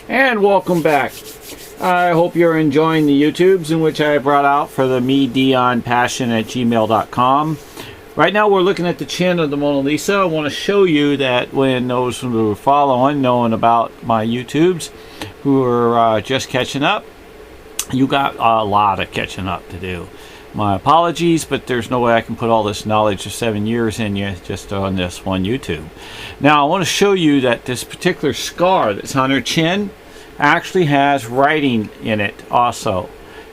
And welcome back. I hope you're enjoying the YouTubes in which I brought out for the Midionpassion@gmail.com. Right now we're looking at the chin of the Mona Lisa. I want to show you that when those who are following, knowing about my YouTubes, who are just catching up, you got a lot of catching up to do. My apologies, but there's no way I can put all this knowledge of 7 years in you just on this one YouTube. Now I want to show you that this particular scar that's on her chin actually has writing in it also.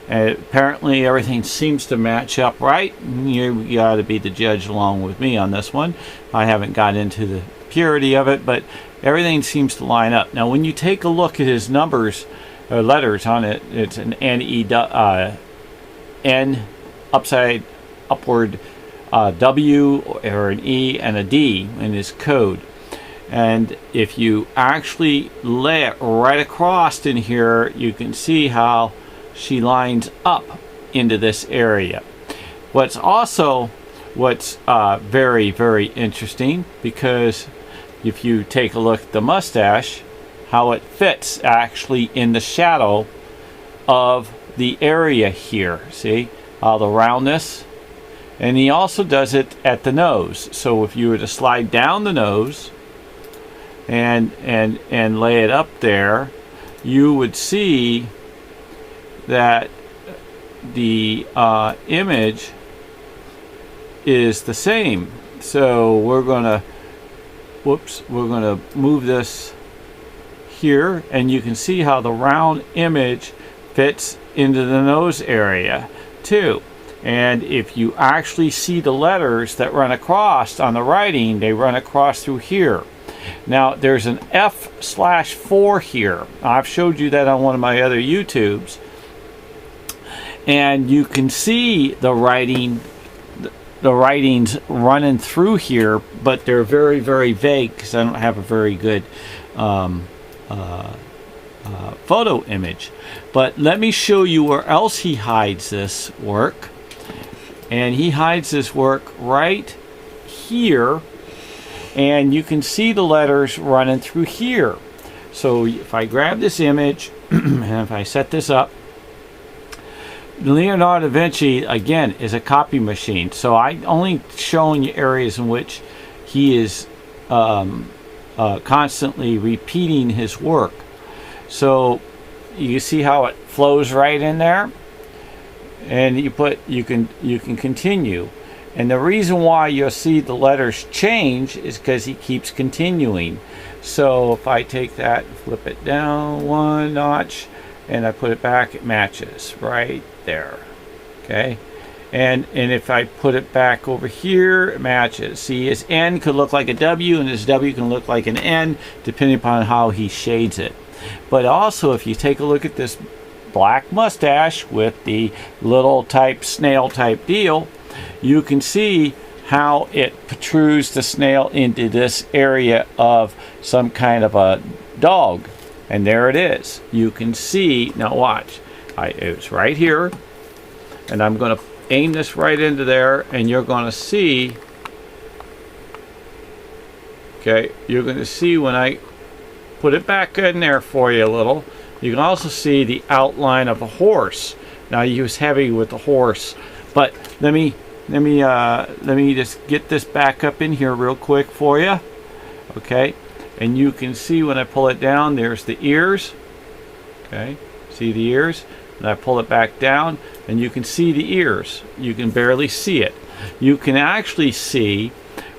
Apparently everything seems to match up right. You got to be the judge along with me on this one. I haven't got into the purity of it, but everything seems to line up. Now when you take a look at his numbers or letters on it, it's an N upward W or an E and a D in his code. And if you actually lay it right across in here, you can see how she lines up into this area. What's very, very interesting, because if you take a look at the mustache, how it fits actually in the shadow of the area here. See all the roundness? And he also does it at the nose. So if you were to slide down the nose and lay it up there, you would see that the image is the same. So we're gonna move this here, and you can see how the round image fits into the nose area too. And if you actually see the letters that run across on the writing, they run across through here. Now there's an F/4 here. I've showed you that on one of my other YouTubes, and you can see the writings running through here, but they're very, very vague because I don't have a very good photo image. But let me show you where else he hides this work. And he hides this work right here, and you can see the letters running through here. So if I grab this image and if I set this up, Leonardo Da Vinci again is a copy machine, so I only showing you areas in which he is constantly repeating his work. So you see how it flows right in there, and you can continue. And the reason why you'll see the letters change is because he keeps continuing. So if I take that, flip it down one notch, and I put it back, it matches right there. Okay, and if I put it back over here, it matches. See, his N could look like a W, and his W can look like an N, depending upon how he shades it. But also, if you take a look at this black mustache with the little type snail type deal, you can see how it protrudes the snail into this area of some kind of a dog. And there it is. You can see, now watch, it's right here, and I'm going to aim this right into there, and you're going to see, okay, you're going to see when I put it back in there for you a little, you can also see the outline of a horse. Now he was heavy with the horse, but let me just get this back up in here real quick for you. Okay, and you can see when I pull it down, there's the ears. Okay, see the ears? And I pull it back down, and you can see the ears. You can barely see it. You can actually see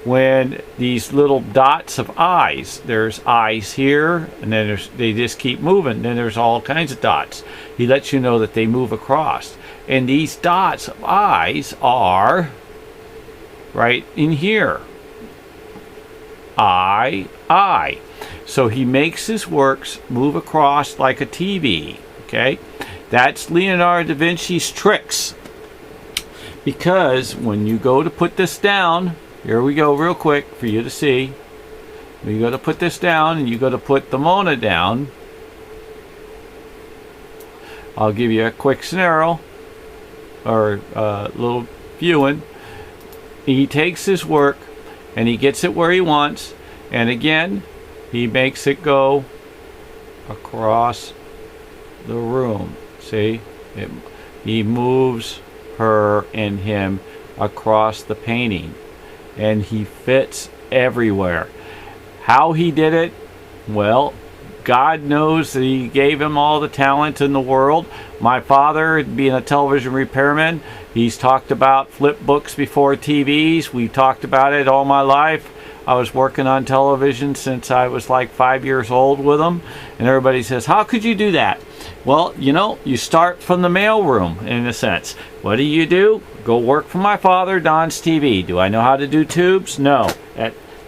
when these little dots of eyes, there's eyes here, and then they just keep moving. Then there's all kinds of dots. He lets you know that they move across. And these dots of eyes are right in here. I. So he makes his works move across like a TV. Okay? That's Leonardo da Vinci's tricks. Because when you go to put this down, here we go real quick for you to see. You go to put this down, and you go to put the Mona down. I'll give you a quick scenario or a little viewing. He takes his work and he gets it where he wants, and again he makes it go across the room. See? He moves her and him across the painting. And he fits everywhere. How he did it? Well, God knows that he gave him all the talent in the world. My father, being a television repairman, he's talked about flip books before TVs. We've talked about it all my life. I was working on television since I was like 5 years old with him. And everybody says, how could you do that? Well, you know, you start from the mailroom in a sense. What do? Go work for my father, Don's TV. Do I know how to do tubes? No.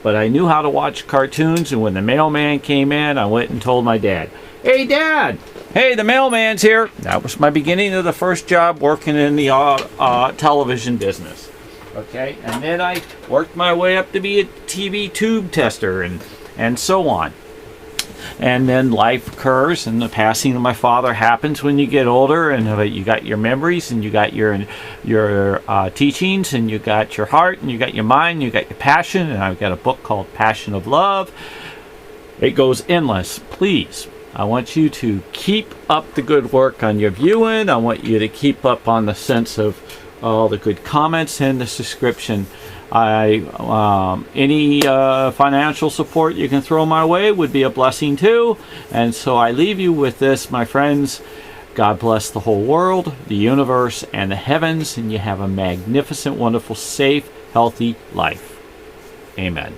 But I knew how to watch cartoons, and when the mailman came in, I went and told my dad, hey, Dad! Hey, the mailman's here! That was my beginning of the first job working in the television business. Okay, and then I worked my way up to be a TV tube tester and so on. And then life occurs, and the passing of my father happens when you get older, and you got your memories, and you got your teachings, and you got your heart, and you got your mind, and you got your passion. And I've got a book called Passion of Love. It goes endless. Please, I want you to keep up the good work on your viewing. I want you to keep up on the sense of all the good comments and the subscription. Any financial support you can throw my way would be a blessing too. And so I leave you with this, my friends. God bless the whole world, the universe, and the heavens, and you have a magnificent, wonderful, safe, healthy life. Amen.